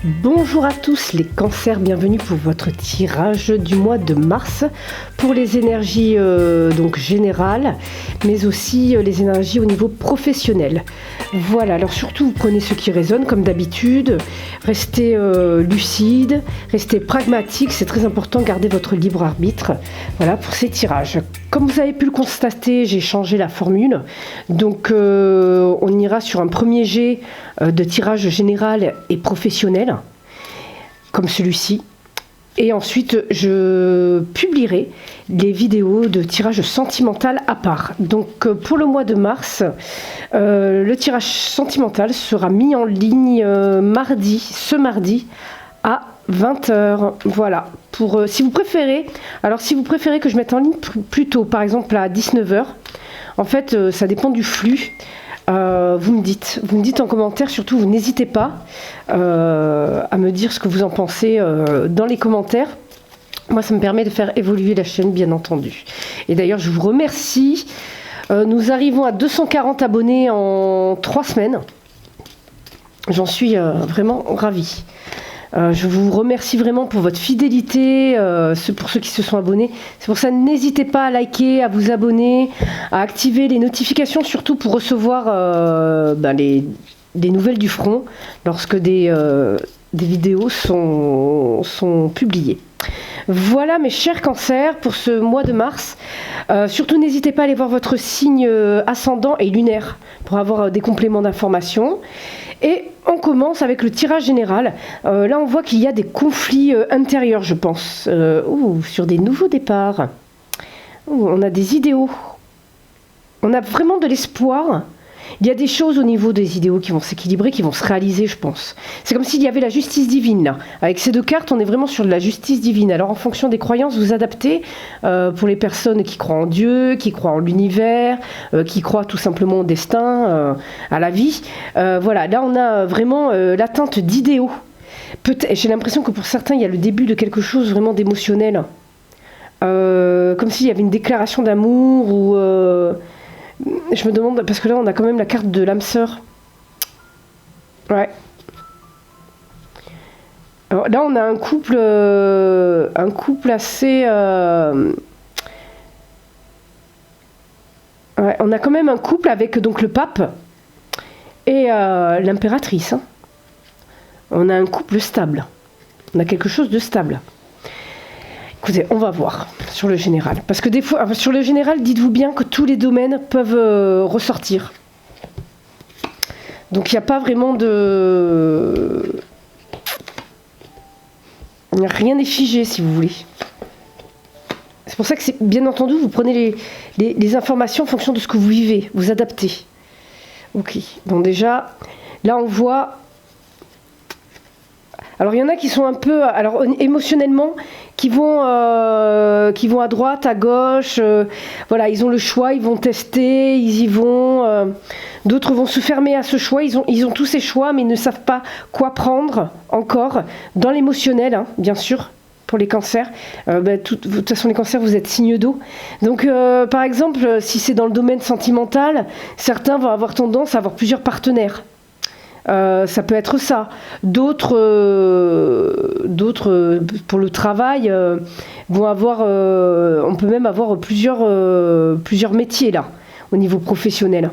Bonjour à tous les cancers, bienvenue pour votre tirage du mois de mars pour les énergies donc générales, mais aussi les énergies au niveau professionnel. Voilà, alors surtout vous prenez ce qui résonne comme d'habitude, restez lucide, restez pragmatique, c'est très important, gardez votre libre arbitre. Voilà pour ces tirages. Comme vous avez pu le constater, j'ai changé la formule, donc on ira sur un premier jet de tirage général et professionnel, comme celui-ci. Et ensuite, je publierai les vidéos de tirage sentimental à part. Donc, pour le mois de mars, le tirage sentimental sera mis en ligne ce mardi à 20h. Voilà. Pour, si vous préférez que je mette en ligne plus tôt, par exemple à 19h, en fait, ça dépend du flux. Vous me dites en commentaire, surtout vous n'hésitez pas à me dire ce que vous en pensez dans les commentaires. Moi ça me permet de faire évoluer la chaîne bien entendu. Et d'ailleurs je vous remercie, nous arrivons à 240 abonnés en 3 semaines. J'en suis vraiment ravie. Je vous remercie vraiment pour votre fidélité, pour ceux qui se sont abonnés. C'est pour ça, n'hésitez pas à liker, à vous abonner, à activer les notifications, surtout pour recevoir des nouvelles du front lorsque des vidéos sont publiées. Voilà mes chers cancers pour ce mois de mars. Surtout n'hésitez pas à aller voir votre signe ascendant et lunaire pour avoir des compléments d'informations. Et on commence avec le tirage général. Là on voit qu'il y a des conflits intérieurs, je pense, sur des nouveaux départs. On a des idéaux. On a vraiment de l'espoir. Il y a des choses au niveau des idéaux qui vont s'équilibrer, qui vont se réaliser, je pense. C'est comme s'il y avait la justice divine, là. Avec ces deux cartes, on est vraiment sur de la justice divine. Alors, en fonction des croyances, vous adaptez pour les personnes qui croient en Dieu, qui croient en l'univers, qui croient tout simplement au destin, à la vie. Voilà, là, on a vraiment l'atteinte d'idéaux. J'ai l'impression que pour certains, il y a le début de quelque chose vraiment d'émotionnel. Comme s'il y avait une déclaration d'amour ou... je me demande, parce que là on a quand même la carte de l'âme sœur. Ouais. Alors là on a un couple assez... Ouais, on a quand même un couple avec donc le pape et l'impératrice. Hein. On a un couple stable. On a quelque chose de stable. Écoutez, on va voir sur le général. Parce que des fois, sur le général, dites-vous bien que tous les domaines peuvent ressortir. Donc il n'y a pas vraiment de... Rien n'est figé, si vous voulez. C'est pour ça que, bien entendu, vous prenez les informations en fonction de ce que vous vivez. Vous adaptez. Ok. Donc déjà, là on voit... Alors il y en a qui sont un peu, alors émotionnellement, qui vont à droite, à gauche. Voilà, ils ont le choix, ils vont tester, ils y vont. D'autres vont se fermer à ce choix. Ils ont tous ces choix, mais ils ne savent pas quoi prendre encore dans l'émotionnel, hein, bien sûr. Pour les cancers, de toute façon les cancers vous êtes signe d'eau. Donc par exemple, si c'est dans le domaine sentimental, certains vont avoir tendance à avoir plusieurs partenaires. Ça peut être ça. D'autres pour le travail vont avoir, on peut même avoir plusieurs métiers là au niveau professionnel.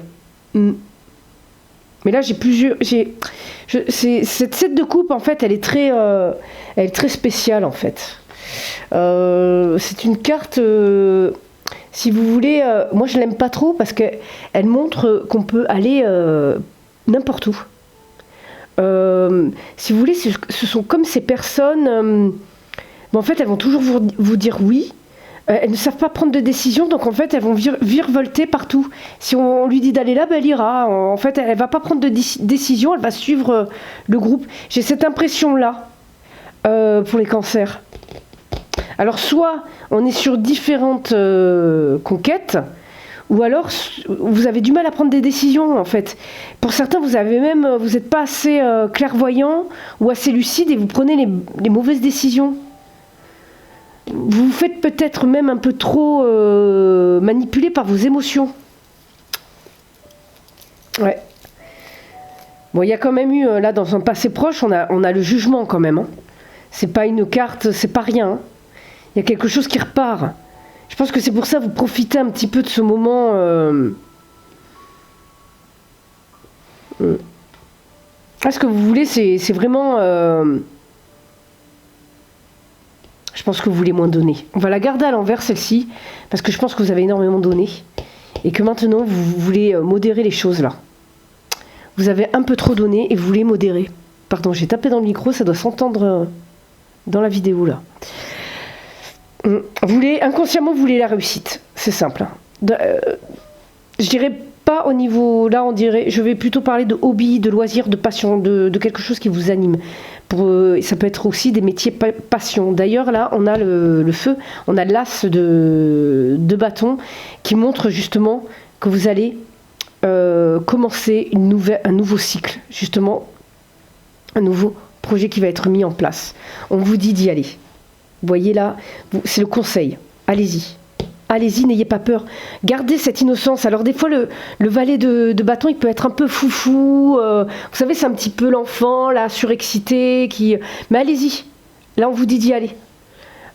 Mais là cette 7 de coupe en fait elle est très spéciale en fait. C'est une carte si vous voulez, moi je l'aime pas trop parce qu'elle montre qu'on peut aller n'importe où. Si vous voulez, ce sont comme ces personnes, en fait elles vont toujours vous dire oui, elles ne savent pas prendre de décision, donc en fait elles vont virevolter partout. Si on lui dit d'aller là, elle ira. En fait elle ne va pas prendre de décision, elle va suivre le groupe. J'ai cette impression là pour les cancers. Alors soit on est sur différentes conquêtes, ou alors vous avez du mal à prendre des décisions en fait. Pour certains vous n'êtes pas assez clairvoyant ou assez lucide et vous prenez les mauvaises décisions. Vous vous faites peut-être même un peu trop manipuler par vos émotions. Ouais. Bon, il y a quand même eu, là, dans un passé proche, on a le jugement quand même. Hein. C'est pas une carte, c'est pas rien. Hein. Il y a quelque chose qui repart. Je pense que c'est pour ça que vous profitez un petit peu de ce moment. Ah, ce que vous voulez, c'est vraiment... Je pense que vous voulez moins donner. On va la garder à l'envers, celle-ci, parce que je pense que vous avez énormément donné. Et que maintenant, vous voulez modérer les choses, là. Vous avez un peu trop donné et vous voulez modérer. Pardon, j'ai tapé dans le micro, ça doit s'entendre dans la vidéo, là. Inconsciemment, vous voulez la réussite. C'est simple. Hein. Je dirais pas au niveau... Là, on dirait... Je vais plutôt parler de hobby, de loisir, de passion, de quelque chose qui vous anime. Ça peut être aussi des métiers passion. D'ailleurs, là, on a le feu, on a l'as de bâton qui montre justement que vous allez commencer un nouveau cycle, justement, un nouveau projet qui va être mis en place. On vous dit d'y aller. Vous voyez là, c'est le conseil. Allez-y. Allez-y, n'ayez pas peur. Gardez cette innocence. Alors des fois, le valet de bâton, il peut être un peu foufou. Vous savez, c'est un petit peu l'enfant, là, surexcité. Mais allez-y. Là, on vous dit d'y aller.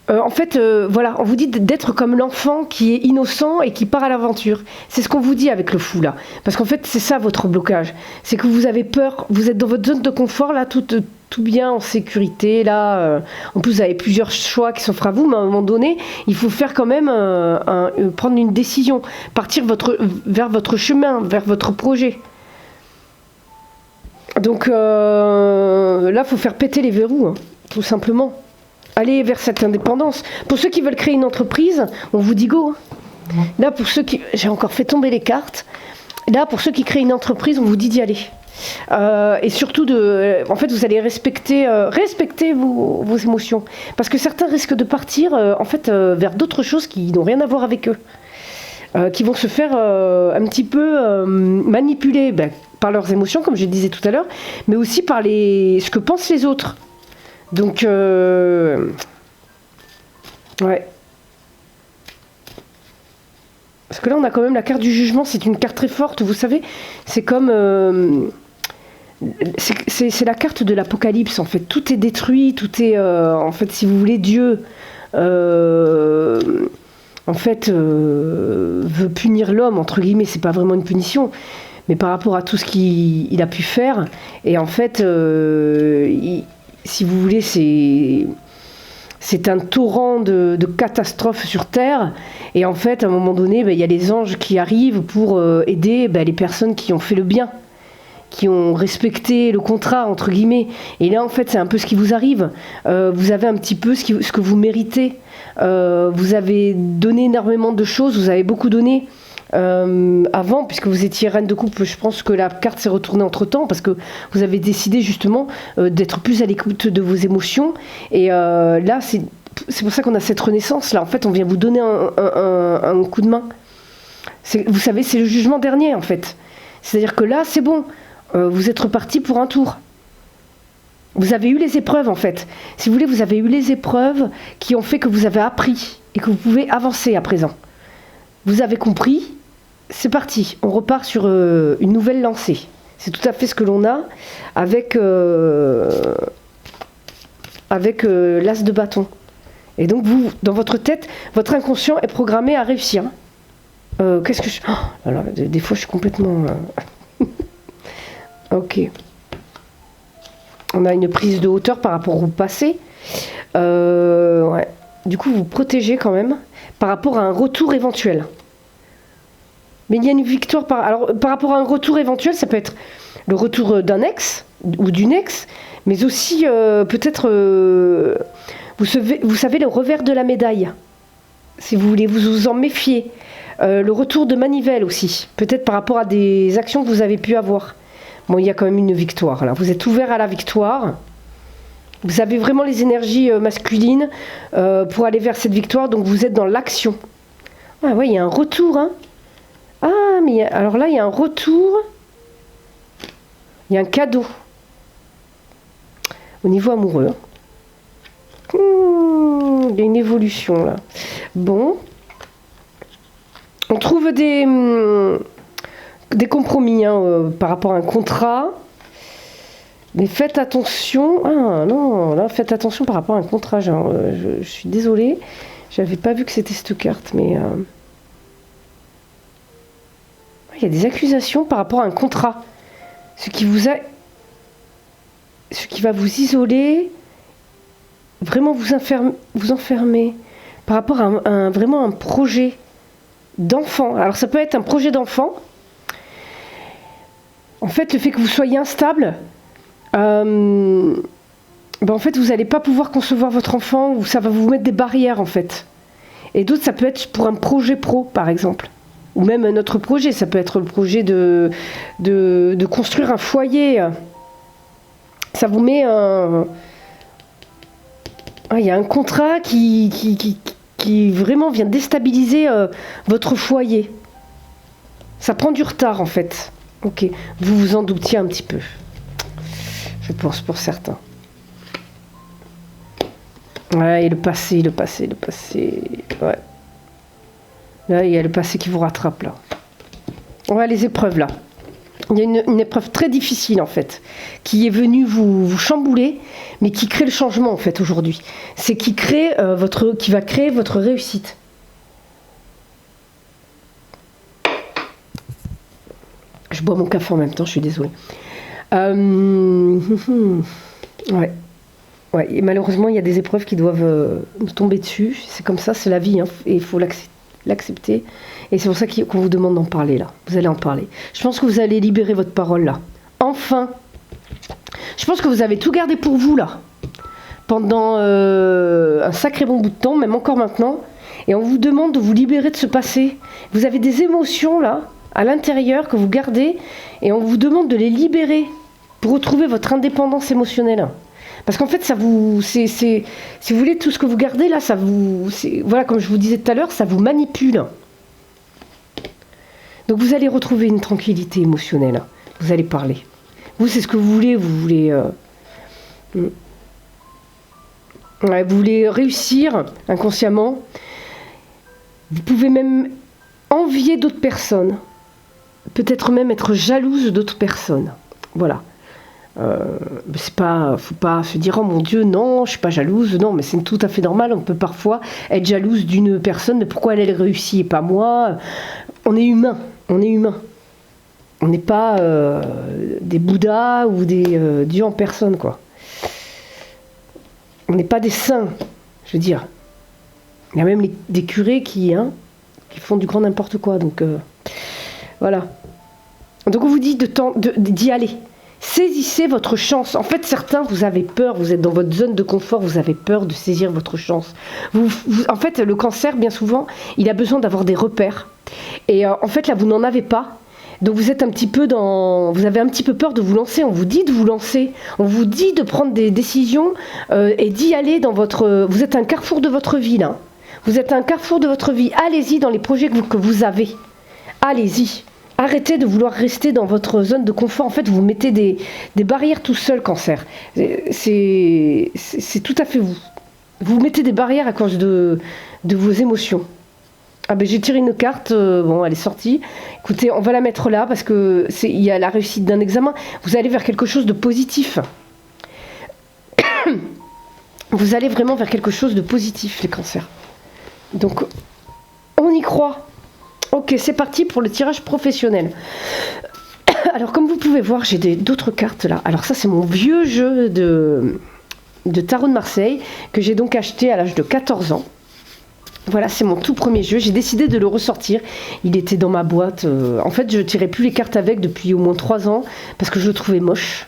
En fait, voilà, on vous dit d'être comme l'enfant qui est innocent et qui part à l'aventure. C'est ce qu'on vous dit avec le fou, là. Parce qu'en fait, c'est ça votre blocage. C'est que vous avez peur, vous êtes dans votre zone de confort, là, tout bien en sécurité, là. En plus, vous avez plusieurs choix qui s'offrent à vous, mais à un moment donné, il faut faire quand même, prendre une décision. Partir vers votre chemin, vers votre projet. Donc, là, il faut faire péter les verrous, hein, tout simplement. Aller vers cette indépendance. Pour ceux qui veulent créer une entreprise, on vous dit go. Là, pour ceux qui... J'ai encore fait tomber les cartes. Là, pour ceux qui créent une entreprise, on vous dit d'y aller. Et surtout, en fait, vous allez respecter vos émotions. Parce que certains risquent de partir, en fait, vers d'autres choses qui n'ont rien à voir avec eux. Qui vont se faire un petit peu manipuler par leurs émotions, comme je le disais tout à l'heure, mais aussi par ce que pensent les autres. Donc, ouais. Parce que là, on a quand même la carte du jugement. C'est une carte très forte, vous savez. C'est comme... c'est la carte de l'apocalypse, en fait. Tout est détruit, tout est... en fait, si vous voulez, Dieu... en fait, veut punir l'homme, entre guillemets. C'est pas vraiment une punition. Mais par rapport à tout ce qu'il a pu faire. Et en fait... si vous voulez, c'est un torrent de catastrophes sur Terre. Et en fait, à un moment donné, il y a les anges qui arrivent pour aider les personnes qui ont fait le bien, qui ont respecté le contrat, entre guillemets. Et là, en fait, c'est un peu ce qui vous arrive. Vous avez un petit peu ce que vous méritez. Vous avez donné énormément de choses, vous avez beaucoup donné. Avant, puisque vous étiez reine de coupe, je pense que la carte s'est retournée entre temps parce que vous avez décidé justement d'être plus à l'écoute de vos émotions. Et là, c'est pour ça qu'on a cette renaissance là. En fait, on vient vous donner un coup de main. Vous savez, c'est le jugement dernier en fait. C'est-à-dire que là, c'est bon. Vous êtes reparti pour un tour. Vous avez eu les épreuves en fait. Si vous voulez, vous avez eu les épreuves qui ont fait que vous avez appris et que vous pouvez avancer à présent. Vous avez compris. C'est parti, on repart sur une nouvelle lancée. C'est tout à fait ce que l'on a avec l'as de bâton. Et donc vous, dans votre tête, votre inconscient est programmé à réussir. Qu'est-ce que je... Oh, alors, des fois, je suis complètement... Ok. On a une prise de hauteur par rapport au passé. Ouais. Du coup, vous protégez quand même par rapport à un retour éventuel. Mais il y a une victoire par rapport à un retour éventuel, ça peut être le retour d'un ex ou d'une ex, mais aussi peut-être, vous savez, le revers de la médaille, si vous voulez vous en méfier. Le retour de manivelle aussi, peut-être par rapport à des actions que vous avez pu avoir. Bon, il y a quand même une victoire, là. Vous êtes ouvert à la victoire. Vous avez vraiment les énergies masculines pour aller vers cette victoire, donc vous êtes dans l'action. Ah ouais, il y a un retour, hein. Ah, mais alors là, il y a un retour. Il y a un cadeau. Au niveau amoureux. Il y a une évolution, là. Bon. On trouve des compromis par rapport à un contrat. Mais faites attention. Ah non, là, faites attention par rapport à un contrat. Je suis désolée. J'avais pas vu que c'était cette carte, mais... il y a des accusations par rapport à un contrat. Ce qui va vous isoler, vraiment vous enfermer par rapport à vraiment un projet d'enfant. Alors ça peut être un projet d'enfant. En fait, le fait que vous soyez instable, en fait, vous n'allez pas pouvoir concevoir votre enfant, ou ça va vous mettre des barrières, en fait. Et d'autres, ça peut être pour un projet pro, par exemple. Ou même un autre projet, ça peut être le projet de construire un foyer. Ça vous met un... il y a un contrat qui vraiment vient déstabiliser votre foyer. Ça prend du retard, en fait. Ok, vous vous en doutiez un petit peu. Je pense pour certains. Ouais, et le passé. Ouais. Là, il y a le passé qui vous rattrape, là. Ouais, les épreuves, là. Il y a une épreuve très difficile, en fait, qui est venue vous chambouler, mais qui crée le changement, en fait, aujourd'hui. C'est qui va créer votre réussite. Je bois mon café en même temps, je suis désolée. Ouais. Ouais, et malheureusement, il y a des épreuves qui doivent nous tomber dessus. C'est comme ça, c'est la vie, hein, et il faut l'accepter. Et c'est pour ça qu'on vous demande d'en parler, là. Vous allez en parler. Je pense que vous allez libérer votre parole, là. Enfin. Je pense que vous avez tout gardé pour vous, là. Pendant un sacré bon bout de temps, même encore maintenant. Et on vous demande de vous libérer de ce passé. Vous avez des émotions, là, à l'intérieur, que vous gardez. Et on vous demande de les libérer pour retrouver votre indépendance émotionnelle. Parce qu'en fait, si vous voulez, tout ce que vous gardez là, voilà, comme je vous disais tout à l'heure, ça vous manipule. Donc vous allez retrouver une tranquillité émotionnelle. Vous allez parler. Vous, c'est ce que vous voulez. Vous voulez réussir inconsciemment. Vous pouvez même envier d'autres personnes. Peut-être même être jalouse d'autres personnes. Voilà. Faut pas se dire oh mon Dieu non je suis pas jalouse, non, mais c'est tout à fait normal. On peut parfois être jalouse d'une personne, mais pourquoi elle réussit et pas moi? On est humain, on n'est pas des bouddhas ou des dieux en personne, quoi. On n'est pas des saints, je veux dire. Il y a même des curés qui font du grand n'importe quoi, donc voilà. Donc on vous dit d'y aller. Saisissez votre chance. En fait, certains, vous avez peur, vous êtes dans votre zone de confort, vous avez peur de saisir votre chance. En fait, le cancer, bien souvent, il a besoin d'avoir des repères. Et en fait, là, vous n'en avez pas. Donc vous êtes vous avez un petit peu peur de vous lancer. On vous dit de vous lancer. On vous dit de prendre des décisions et d'y aller dans votre... Vous êtes un carrefour de votre vie, là. Vous êtes un carrefour de votre vie. Allez-y dans les projets que vous avez. Allez-y. Arrêtez de vouloir rester dans votre zone de confort. En fait, vous mettez des barrières tout seul, cancer. C'est tout à fait vous. Vous mettez des barrières à cause de vos émotions. Ah ben j'ai tiré une carte, bon elle est sortie. Écoutez, on va la mettre là parce que il y a la réussite d'un examen. Vous allez vers quelque chose de positif. Vous allez vraiment vers quelque chose de positif, les cancers. Donc, on y croit. Ok, c'est parti pour le tirage professionnel. Alors, comme vous pouvez voir, j'ai d'autres cartes là. Alors ça, c'est mon vieux jeu de tarot de Marseille que j'ai donc acheté à l'âge de 14 ans. Voilà, c'est mon tout premier jeu. J'ai décidé de le ressortir. Il était dans ma boîte. En fait, je ne tirais plus les cartes avec depuis au moins 3 ans parce que je le trouvais moche.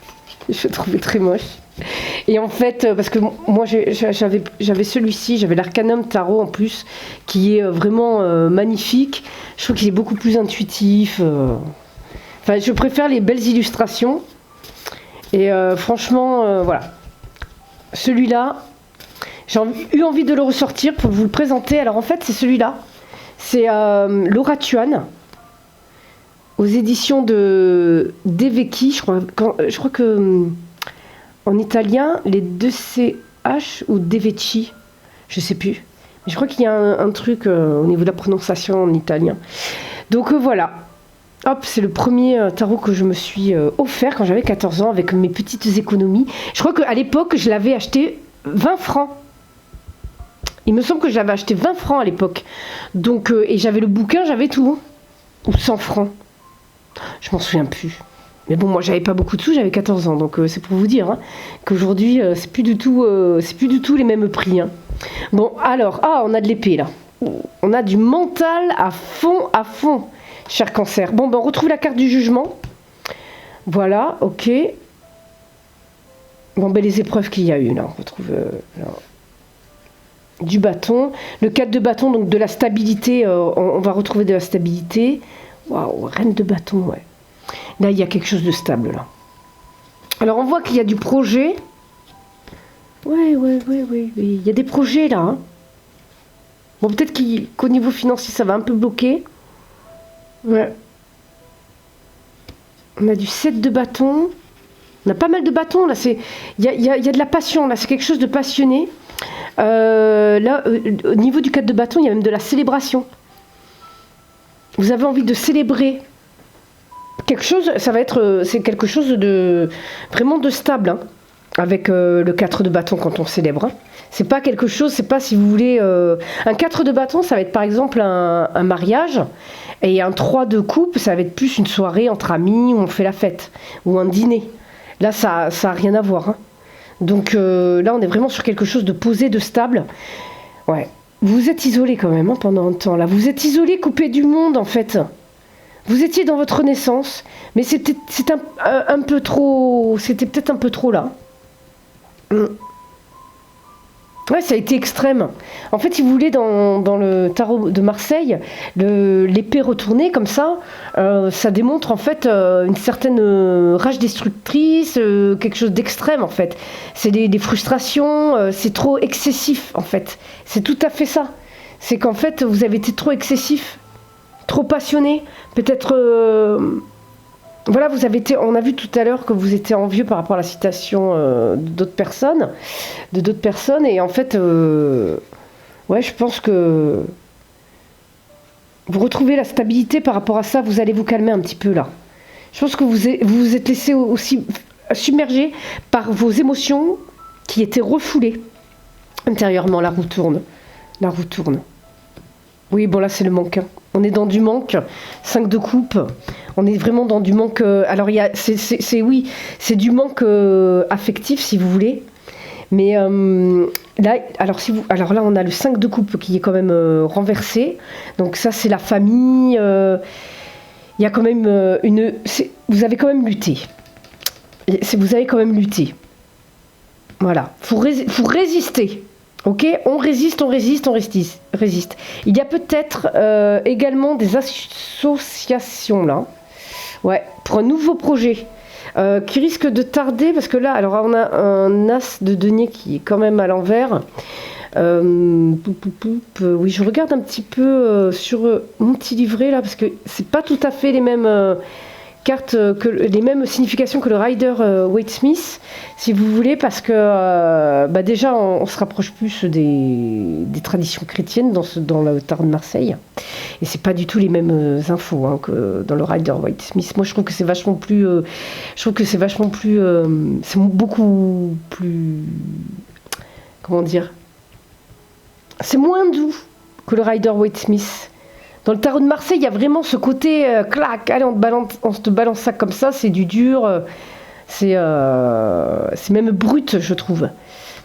Je le trouvais très moche. Et en fait, parce que moi j'avais celui-ci, j'avais l'Arcanum Tarot en plus, qui est vraiment magnifique. Je trouve qu'il est beaucoup plus intuitif. Enfin, je préfère les belles illustrations. Et franchement, voilà. Celui-là, j'ai eu envie de le ressortir pour vous le présenter. Alors en fait, c'est celui-là. C'est Laura Tuan, aux éditions de Devecchi, je crois que en italien, les deux CH ou Devecchi, je sais plus. Je crois qu'il y a un truc au niveau de la prononciation en italien. Donc voilà. Hop, c'est le premier tarot que je me suis offert quand j'avais 14 ans avec mes petites économies. Je crois qu'à l'époque, je l'avais acheté 20 francs. Il me semble que je l'avais acheté 20 francs à l'époque. Donc, et j'avais le bouquin, j'avais tout. Ou 100 francs. Je m'en souviens plus. Mais bon, moi, j'avais pas beaucoup de sous, j'avais 14 ans. Donc, c'est pour vous dire hein, qu'aujourd'hui, c'est plus du tout les mêmes prix. Hein. Bon, alors, on a de l'épée là. On a du mental à fond, cher Cancer. Bon, ben, on retrouve la carte du jugement. Voilà, ok. Bon, ben, les épreuves qu'il y a eu là, on retrouve là, du bâton. Le 4 de bâton, donc de la stabilité, on va retrouver de la stabilité. Waouh, reine de bâton, ouais. Là, il y a quelque chose de stable, là. Alors, on voit qu'il y a du projet. Ouais. Il y a des projets, là. Hein. Bon, peut-être qu'au niveau financier, ça va un peu bloquer. Ouais. On a du 7 de bâton. On a pas mal de bâtons, là. Il y a de la passion, là. C'est quelque chose de passionné. Là, au niveau du 4 de bâton, il y a même de la célébration. Vous avez envie de célébrer quelque chose, c'est quelque chose de vraiment de stable, hein, avec le 4 de bâton quand on célèbre. Hein. C'est pas quelque chose, c'est pas si vous voulez... un 4 de bâton, ça va être par exemple un mariage, et un 3 de coupe, ça va être plus une soirée entre amis où on fait la fête, ou un dîner. Là, ça a rien à voir. Hein. Donc là, on est vraiment sur quelque chose de posé, de stable. Ouais. Vous êtes isolé quand même hein, pendant un temps. Là, vous êtes isolé, coupé du monde en fait. Vous étiez dans votre naissance, mais c'était un peu trop. C'était peut-être un peu trop là. Ouais, ça a été extrême. En fait, si vous voulez, dans le tarot de Marseille, l'épée retournée comme ça, ça démontre en fait une certaine rage destructrice, quelque chose d'extrême en fait. C'est des frustrations, c'est trop excessif en fait. C'est tout à fait ça. C'est qu'en fait, vous avez été trop excessif, trop passionné, peut-être... Voilà, on a vu tout à l'heure que vous étiez envieux par rapport à la citation d'autres personnes, et en fait, ouais, je pense que vous retrouvez la stabilité par rapport à ça, vous allez vous calmer un petit peu là. Je pense que vous vous êtes laissé aussi submerger par vos émotions qui étaient refoulées intérieurement. La roue tourne. Oui, bon là c'est le manque. Hein. On est dans du manque. 5 de coupe. On est vraiment dans du manque. Alors c'est du manque affectif si vous voulez. Mais là, alors là on a le 5 de coupe qui est quand même renversé. Donc ça c'est la famille. Il y a quand même vous avez quand même lutté. Vous avez quand même lutté. Voilà. Faut résister. Ok, on résiste. Il y a peut-être également des associations là, ouais, pour un nouveau projet qui risque de tarder parce que là, alors on a un as de denier qui est quand même à l'envers. Oui, je regarde un petit peu sur mon petit livret là parce que c'est pas tout à fait les mêmes cartes, les mêmes significations que le Rider Waite Smith, si vous voulez, parce que déjà on se rapproche plus des traditions chrétiennes dans le tarot de Marseille, et c'est pas du tout les mêmes infos hein, que dans le Rider Waite Smith. Moi je trouve que c'est vachement plus, c'est beaucoup plus, comment dire, c'est moins doux que le Rider Waite Smith. Dans le tarot de Marseille, il y a vraiment ce côté clac, allez, on te balance ça comme ça, c'est du dur, c'est même brut, je trouve,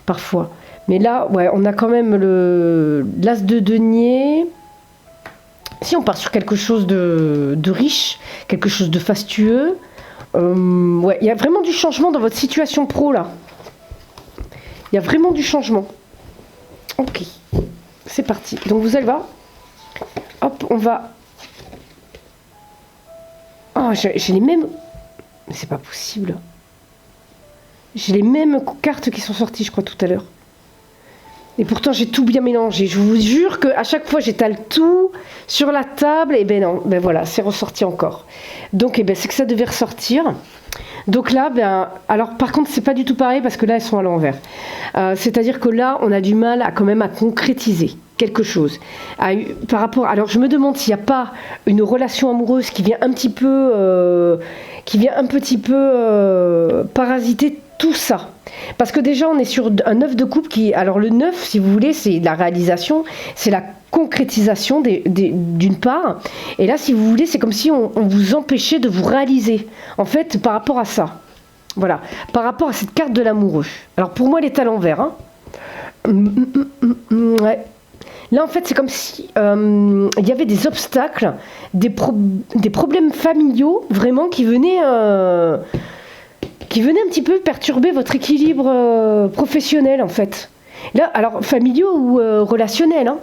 parfois. Mais là, ouais, on a quand même l'as de denier. Si on part sur quelque chose de riche, quelque chose de fastueux, ouais, il y a vraiment du changement dans votre situation pro, là. Il y a vraiment du changement. Ok, c'est parti. Donc vous allez voir. Hop, on va... Oh, j'ai les mêmes... Mais c'est pas possible. J'ai les mêmes cartes qui sont sorties, je crois, tout à l'heure. Et pourtant, j'ai tout bien mélangé. Je vous jure qu'à chaque fois, j'étale tout sur la table. Et ben non, ben voilà, c'est ressorti encore. Donc, eh ben, c'est que ça devait ressortir. Donc là, alors par contre, c'est pas du tout pareil parce que là, elles sont à l'envers. C'est-à-dire que là, on a du mal quand même à concrétiser. quelque chose. Par rapport, alors je me demande s'il n'y a pas une relation amoureuse qui vient un petit peu, parasiter tout ça. Parce que déjà, on est sur un œuf de couple qui... Alors le 9, si vous voulez, c'est la réalisation, c'est la concrétisation d'une part. Et là, si vous voulez, c'est comme si on vous empêchait de vous réaliser. En fait, par rapport à ça. Voilà. Par rapport à cette carte de l'amoureux. Alors pour moi, elle est à l'envers. Hein. Ouais. Là, en fait, c'est comme si il y avait des obstacles, des problèmes familiaux, vraiment, qui venaient un petit peu perturber votre équilibre professionnel, en fait. Là, alors, familiaux ou relationnels, hein,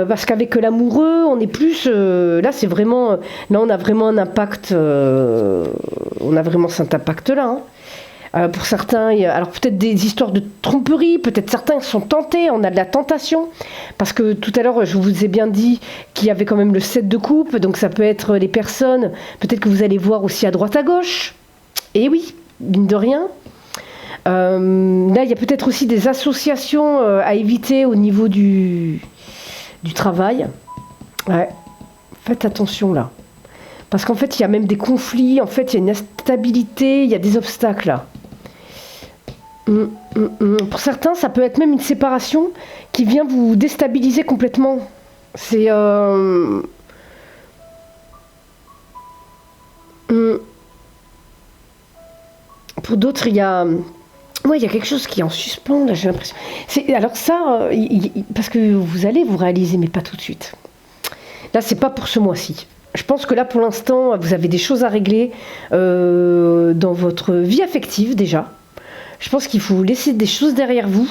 parce qu'avec l'amoureux, on est plus... là, c'est vraiment... Là, on a vraiment un impact... on a vraiment cet impact-là, hein. Pour certains, alors peut-être des histoires de tromperie, peut-être certains sont tentés, on a de la tentation, parce que tout à l'heure, je vous ai bien dit qu'il y avait quand même le 7 de coupe, donc ça peut être les personnes, peut-être que vous allez voir aussi à droite à gauche, et oui, mine de rien. Là, il y a peut-être aussi des associations à éviter au niveau du travail. Ouais, faites attention là. Parce qu'en fait, il y a même des conflits, en fait, il y a une instabilité, il y a des obstacles là. Pour certains, ça peut être même une séparation qui vient vous déstabiliser complètement. C'est... Pour d'autres, il y a... Ouais, il y a quelque chose qui est en suspens, là, j'ai l'impression. Alors ça, parce que vous allez vous réaliser, mais pas tout de suite. Là, c'est pas pour ce mois-ci. Je pense que là, pour l'instant, vous avez des choses à régler dans votre vie affective, déjà. Je pense qu'il faut laisser des choses derrière vous.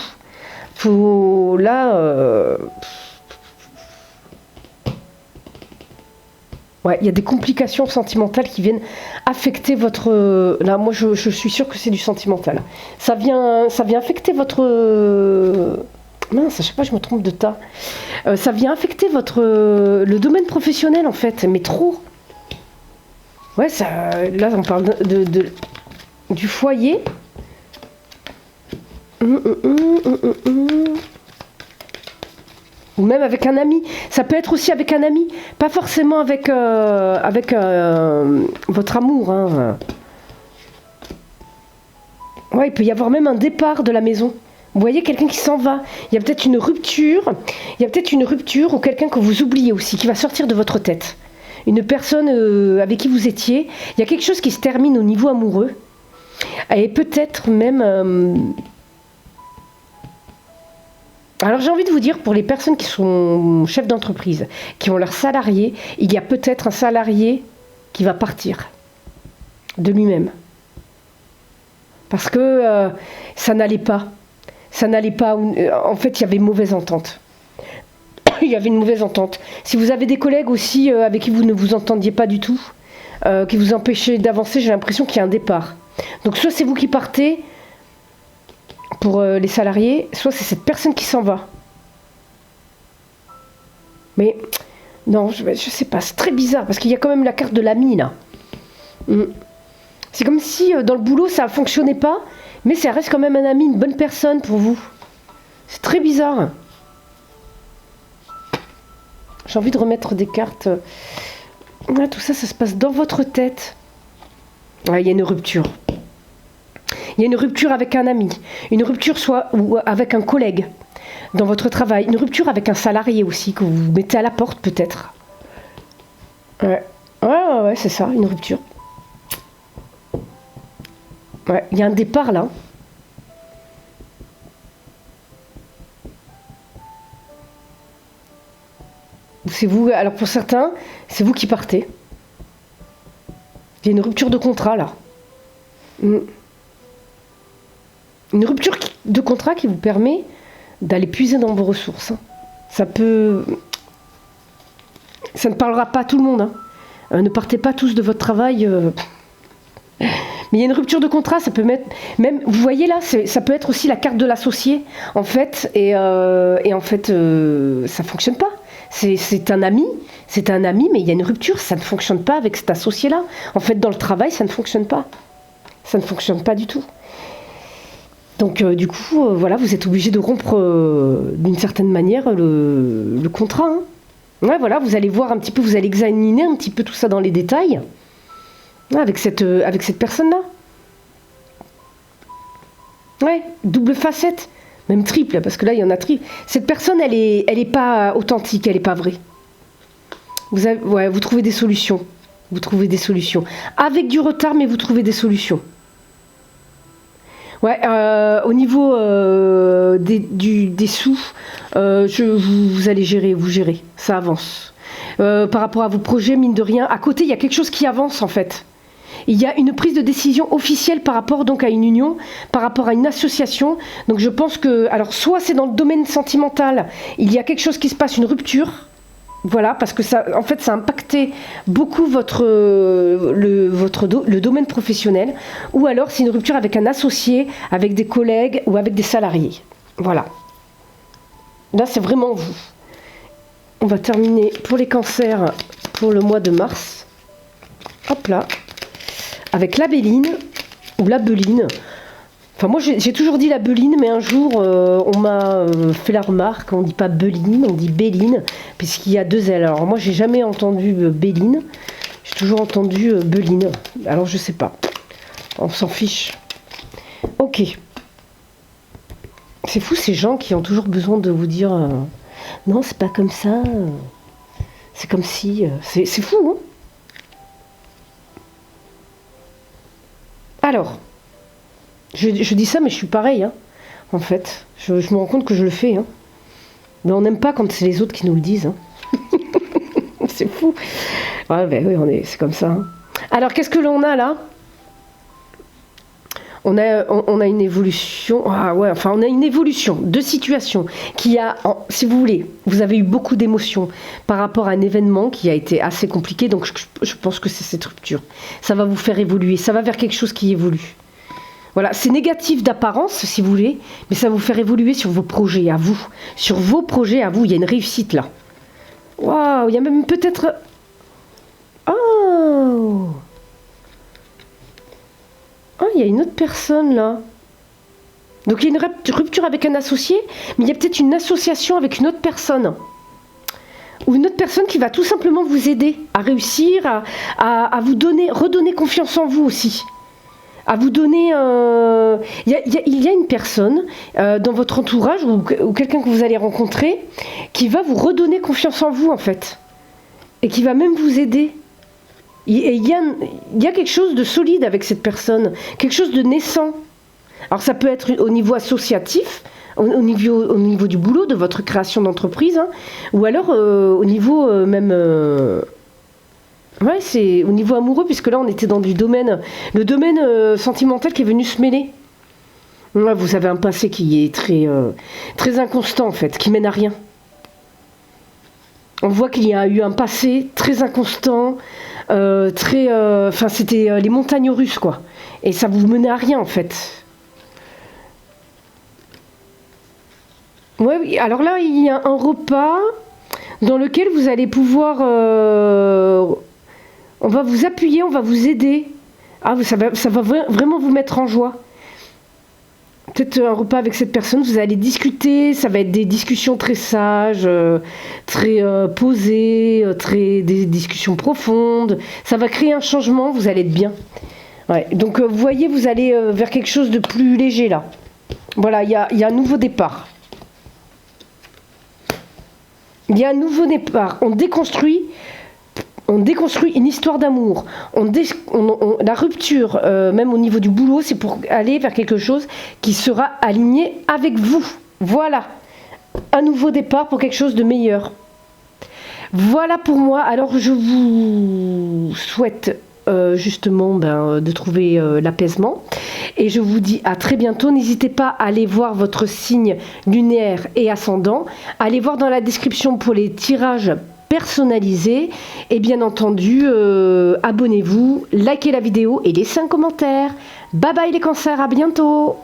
Faut, là... Ouais, il y a des complications sentimentales qui viennent affecter votre... Là, moi, je suis sûre que c'est du sentimental. Ça vient affecter votre... Mince, à chaque fois, je me trompe de tas. Ça vient affecter le domaine professionnel, en fait, mais trop. Ouais, ça, là, on parle du foyer. Ou même avec un ami. Ça peut être aussi avec un ami, pas forcément avec votre amour. Hein. Ouais, il peut y avoir même un départ de la maison. Vous voyez, quelqu'un qui s'en va. Il y a peut-être une rupture. Il y a peut-être une rupture ou quelqu'un que vous oubliez aussi, qui va sortir de votre tête. Une personne avec qui vous étiez. Il y a quelque chose qui se termine au niveau amoureux. Et peut-être même... Alors j'ai envie de vous dire, pour les personnes qui sont chefs d'entreprise, qui ont leurs salariés, il y a peut-être un salarié qui va partir de lui-même. Parce que ça n'allait pas. Ça n'allait pas. En fait, il y avait une mauvaise entente. Il y avait une mauvaise entente. Si vous avez des collègues aussi avec qui vous ne vous entendiez pas du tout, qui vous empêchaient d'avancer, j'ai l'impression qu'il y a un départ. Donc soit c'est vous qui partez pour les salariés, soit c'est cette personne qui s'en va. Mais non, je sais pas, c'est très bizarre, parce qu'il y a quand même la carte de l'ami là. C'est comme si dans le boulot ça ne fonctionnait pas, mais ça reste quand même un ami, une bonne personne pour vous. C'est très bizarre. J'ai envie de remettre des cartes. Tout ça, ça se passe dans votre tête. Il y a une rupture. Il y a une rupture avec un ami, une rupture ou avec un collègue dans votre travail, une rupture avec un salarié aussi que vous mettez à la porte peut-être. Ouais, c'est ça, une rupture. Ouais, il y a un départ là. C'est vous, alors pour certains, c'est vous qui partez. Il y a une rupture de contrat là. Une rupture de contrat qui vous permet d'aller puiser dans vos ressources. Ça peut... Ça ne parlera pas à tout le monde. Ne partez pas tous de votre travail. Mais il y a une rupture de contrat, ça peut mettre... Même, vous voyez là, ça peut être aussi la carte de l'associé, en fait. Et en fait, ça ne fonctionne pas. C'est un ami, mais il y a une rupture, ça ne fonctionne pas avec cet associé-là. En fait, dans le travail, ça ne fonctionne pas. Ça ne fonctionne pas du tout. Donc du coup, voilà, vous êtes obligé de rompre d'une certaine manière le contrat. Hein. Ouais, voilà, vous allez voir un petit peu, vous allez examiner un petit peu tout ça dans les détails avec cette personne-là. Ouais, double facette, même triple, parce que là, il y en a triple. Cette personne, elle est pas authentique, elle est pas vraie. Vous trouvez des solutions. Vous trouvez des solutions. Avec du retard, mais vous trouvez des solutions. Ouais, au niveau des sous, vous allez gérer, vous gérez, ça avance. Par rapport à vos projets, mine de rien, à côté, il y a quelque chose qui avance en fait. Il y a une prise de décision officielle par rapport donc à une union, par rapport à une association. Donc je pense que, alors soit c'est dans le domaine sentimental, il y a quelque chose qui se passe, une rupture. Voilà, parce que ça, en fait, ça a impacté beaucoup le domaine professionnel. Ou alors, c'est une rupture avec un associé, avec des collègues ou avec des salariés. Voilà. Là, c'est vraiment vous. On va terminer pour les cancers pour le mois de mars. Hop là. Avec la béline ou la beline. Enfin, moi, j'ai toujours dit la beline, mais un jour, on m'a fait la remarque, on ne dit pas beline, on dit béline, puisqu'il y a deux L. Alors, moi, j'ai jamais entendu béline, j'ai toujours entendu beline. Alors, je sais pas. On s'en fiche. Ok. C'est fou, ces gens qui ont toujours besoin de vous dire non, c'est pas comme ça, c'est comme si. C'est fou, hein? Alors. Je dis ça, mais je suis pareil, hein, en fait. Je me rends compte que je le fais. Hein. Mais on n'aime pas quand c'est les autres qui nous le disent. Hein. C'est fou. Ouais, ben oui, c'est comme ça. Hein. Alors, qu'est-ce que l'on a là? On a une évolution. Ah ouais, enfin, on a une évolution de situation qui a, si vous voulez, vous avez eu beaucoup d'émotions par rapport à un événement qui a été assez compliqué. Donc, je pense que c'est cette rupture. Ça va vous faire évoluer. Ça va vers quelque chose qui évolue. Voilà, c'est négatif d'apparence, si vous voulez, mais ça va vous faire évoluer sur vos projets à vous. Sur vos projets à vous, il y a une réussite là. Waouh, il y a même peut-être... Oh, il y a une autre personne là. Donc il y a une rupture avec un associé, mais il y a peut-être une association avec une autre personne. Ou une autre personne qui va tout simplement vous aider à réussir, à vous redonner confiance en vous aussi. À vous donner il y a une personne dans votre entourage ou quelqu'un que vous allez rencontrer qui va vous redonner confiance en vous en fait et qui va même vous aider. Et il y a quelque chose de solide avec cette personne, quelque chose de naissant. Alors ça peut être au niveau associatif, au niveau du boulot, de votre création d'entreprise, hein, ou alors au niveau même... Ouais, c'est au niveau amoureux, puisque là on était dans le domaine sentimental qui est venu se mêler. Ouais, vous avez un passé qui est très inconstant en fait, qui mène à rien. On voit qu'il y a eu un passé très inconstant, enfin c'était les montagnes russes quoi. Et ça vous menait à rien en fait. Ouais, oui, alors là il y a un repas dans lequel vous allez pouvoir... on va vous appuyer, on va vous aider. Ah, ça va vraiment vous mettre en joie. Peut-être un repas avec cette personne, vous allez discuter, ça va être des discussions très sages, très posées, des discussions profondes. Ça va créer un changement, vous allez être bien. Ouais, donc vous voyez, vous allez vers quelque chose de plus léger là. Voilà, il y a un nouveau départ. Il y a un nouveau départ. On déconstruit une histoire d'amour. La rupture, même au niveau du boulot, c'est pour aller vers quelque chose qui sera aligné avec vous. Voilà. Un nouveau départ pour quelque chose de meilleur. Voilà pour moi. Alors, je vous souhaite justement de trouver l'apaisement. Et je vous dis à très bientôt. N'hésitez pas à aller voir votre signe lunaire et ascendant. Allez voir dans la description pour les tirages personnalisés. Et bien entendu, abonnez-vous, likez la vidéo et laissez un commentaire. Bye bye les cancers, à bientôt.